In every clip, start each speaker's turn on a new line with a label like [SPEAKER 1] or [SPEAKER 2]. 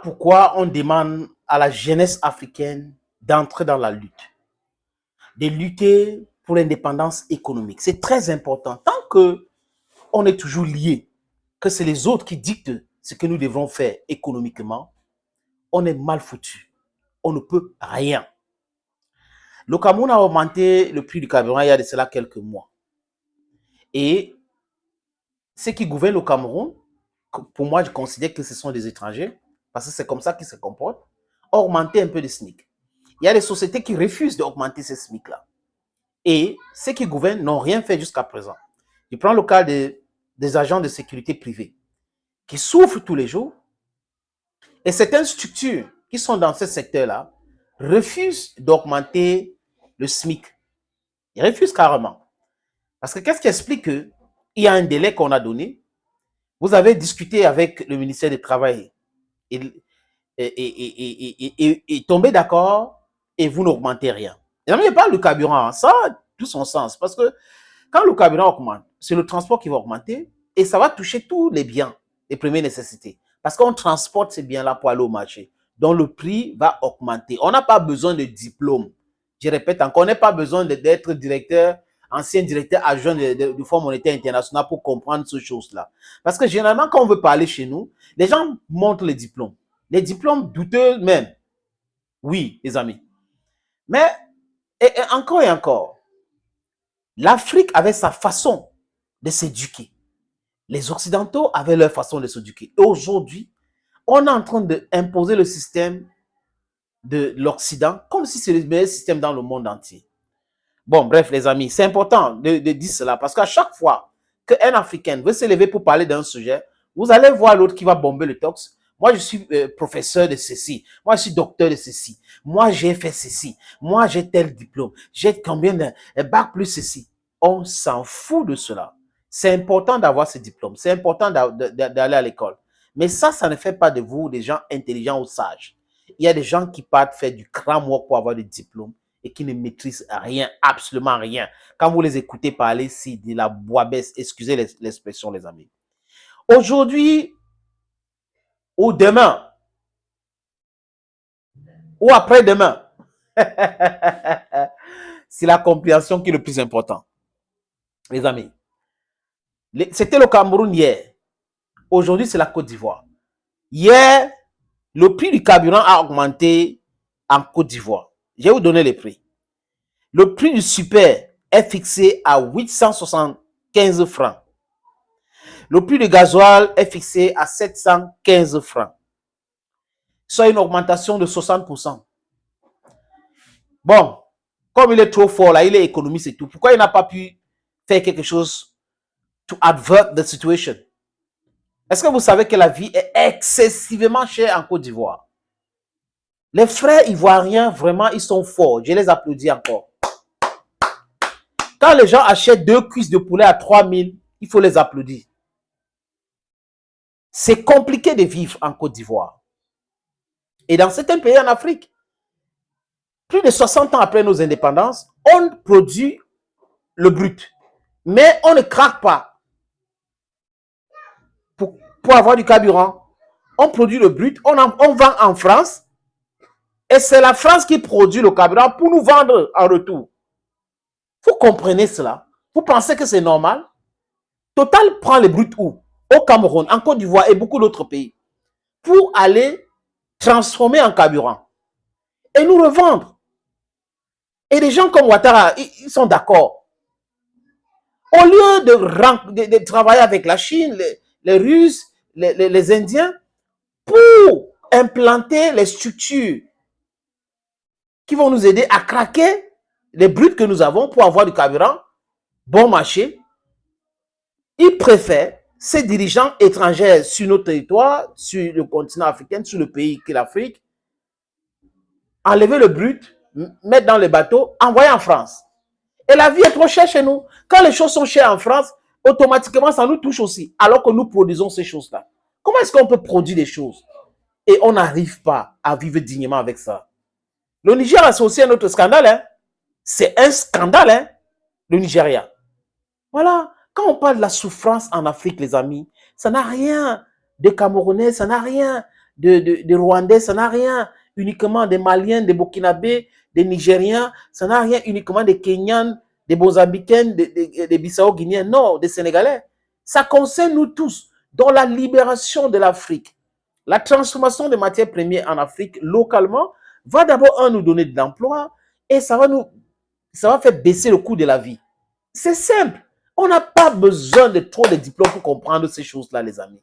[SPEAKER 1] pourquoi on demande à la jeunesse africaine d'entrer dans la lutte, de lutter pour l'indépendance économique. C'est très important. Tant qu'on est toujours lié, que c'est les autres qui dictent ce que nous devons faire économiquement, on est mal foutu. On ne peut rien. Le Cameroun a augmenté le prix du carburant il y a de cela quelques mois. Et ceux qui gouvernent le Cameroun, pour moi, je considère que ce sont des étrangers, parce que c'est comme ça qu'ils se comportent, ont augmenté un peu le SMIC. Il y a des sociétés qui refusent d'augmenter ce SMIC-là. Et ceux qui gouvernent n'ont rien fait jusqu'à présent. Je prends le cas des agents de sécurité privés qui souffrent tous les jours. Et certaines structures qui sont dans ce secteur-là refusent d'augmenter le SMIC. Ils refusent carrément. Parce que qu'est-ce qui explique qu'il y a un délai qu'on a donné? Vous avez discuté avec le ministère du Travail et tombé d'accord et vous n'augmentez rien. Et je parle du carburant, ça a tout son sens. Parce que quand le carburant augmente, c'est le transport qui va augmenter et ça va toucher tous les biens, les premières nécessités. Parce qu'on transporte ces biens-là pour aller au marché. Donc le prix va augmenter. On n'a pas besoin de diplôme. Je répète encore, on n'a pas besoin d'être directeur, ancien directeur adjoint du Fonds monétaire international pour comprendre ces choses-là. Parce que généralement, quand on veut parler chez nous, les gens montrent les diplômes. Les diplômes douteux même. Oui, les amis. Mais, et encore, l'Afrique avait sa façon de s'éduquer. Les Occidentaux avaient leur façon de s'éduquer. Et aujourd'hui, on est en train d'imposer le système de l'Occident comme si c'est le meilleur système dans le monde entier. Bon, bref, les amis, c'est important de dire cela parce qu'à chaque fois qu'un Africain veut se lever pour parler d'un sujet, vous allez voir l'autre qui va bomber le torse. Moi, je suis professeur de ceci. Moi, je suis docteur de ceci. Moi, j'ai fait ceci. Moi, j'ai tel diplôme. J'ai combien de bac plus ceci. On s'en fout de cela. C'est important d'avoir ce diplôme. C'est important d'aller à l'école. Mais ça ne fait pas de vous des gens intelligents ou sages. Il y a des gens qui partent faire du cram work pour avoir des diplômes et qui ne maîtrisent rien, absolument rien. Quand vous les écoutez parler, c'est de la bouillabaisse. Excusez l'expression, les amis. Aujourd'hui ou demain ou après-demain, c'est la compréhension qui est le plus important. Les amis, c'était le Cameroun hier. Aujourd'hui, c'est la Côte d'Ivoire. Hier, le prix du carburant a augmenté en Côte d'Ivoire. Je vais vous donner les prix. Le prix du super est fixé à 875 francs. Le prix du gasoil est fixé à 715 francs. Soit une augmentation de 60%. Bon, comme il est trop fort là, il est économiste et tout. Pourquoi il n'a pas pu faire quelque chose to avert the situation? Est-ce que vous savez que la vie est excessivement chère en Côte d'Ivoire? Les frères ivoiriens, vraiment, ils sont forts. Je les applaudis encore. Quand les gens achètent 2 cuisses de poulet à 3000, il faut les applaudir. C'est compliqué de vivre en Côte d'Ivoire. Et dans certains pays en Afrique, plus de 60 ans après nos indépendances, on produit le brut. Mais on ne craque pas pour avoir du carburant. On produit le brut, on vend en France. Et c'est la France qui produit le carburant pour nous vendre en retour. Vous comprenez cela? Vous pensez que c'est normal? Total prend le brut où? Au Cameroun, en Côte d'Ivoire et beaucoup d'autres pays. Pour aller transformer en carburant. Et nous revendre. Et des gens comme Ouattara, ils sont d'accord. Au lieu de travailler avec la Chine, les Russes, les Indiens, pour implanter les structures qui vont nous aider à craquer les bruts que nous avons pour avoir du carburant, bon marché, ils préfèrent ces dirigeants étrangers sur nos territoires, sur le continent africain, sur le pays qu'est l'Afrique, enlever le brut, mettre dans les bateaux, envoyer en France. Et la vie est trop chère chez nous. Quand les choses sont chères en France, automatiquement, ça nous touche aussi, alors que nous produisons ces choses-là. Comment est-ce qu'on peut produire des choses et on n'arrive pas à vivre dignement avec ça? Le Nigeria, c'est aussi un autre scandale. Hein? C'est un scandale, hein? Le Nigeria. Voilà. Quand on parle de la souffrance en Afrique, les amis, ça n'a rien de camerounais, ça n'a rien de Rwandais, ça n'a rien uniquement des Maliens, des Burkinabés, des Nigériens, ça n'a rien uniquement des Kenyans, des Mozambicains, des Bissau-Guinéens, non, des Sénégalais. Ça concerne nous tous, dans la libération de l'Afrique. La transformation des matières premières en Afrique, localement, va d'abord nous donner de l'emploi et ça va faire baisser le coût de la vie. C'est simple. On n'a pas besoin de trop de diplômes pour comprendre ces choses-là, les amis.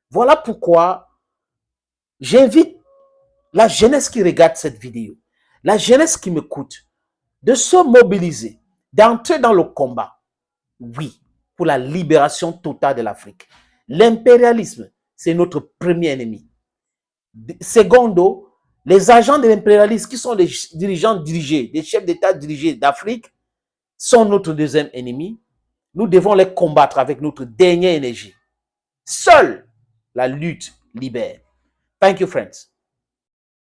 [SPEAKER 1] Voilà pourquoi j'invite la jeunesse qui regarde cette vidéo, la jeunesse qui m'écoute, de se mobiliser, d'entrer dans le combat. Oui, pour la libération totale de l'Afrique. L'impérialisme, c'est notre premier ennemi. Secondo, les agents de l'impérialisme qui sont les dirigeants dirigés, des chefs d'État dirigés d'Afrique, sont notre deuxième ennemi. Nous devons les combattre avec notre dernière énergie. Seule la lutte libère. Thank you, friends.